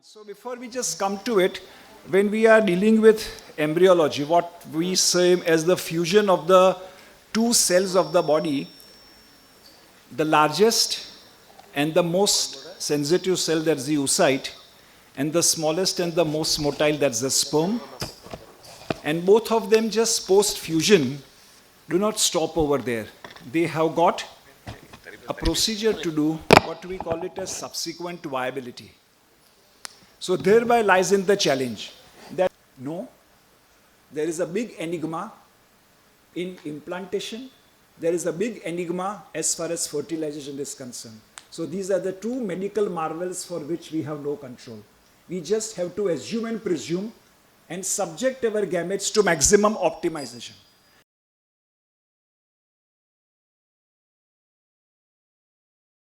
So before we just come to it, when we are dealing with embryology, what we say as the fusion of the two cells of the body, the largest and the most sensitive cell, that's the oocyte, and the smallest and the most motile, that's the sperm. And both of them just post-fusion do not stop over there. They have got a procedure to do, what we call it as subsequent viability. So thereby lies in the challenge that no, there is a big enigma in implantation, there is a big enigma as far as fertilization is concerned. So these are the two medical marvels for which we have no control. We just have to assume and presume and subject our gametes to maximum optimization.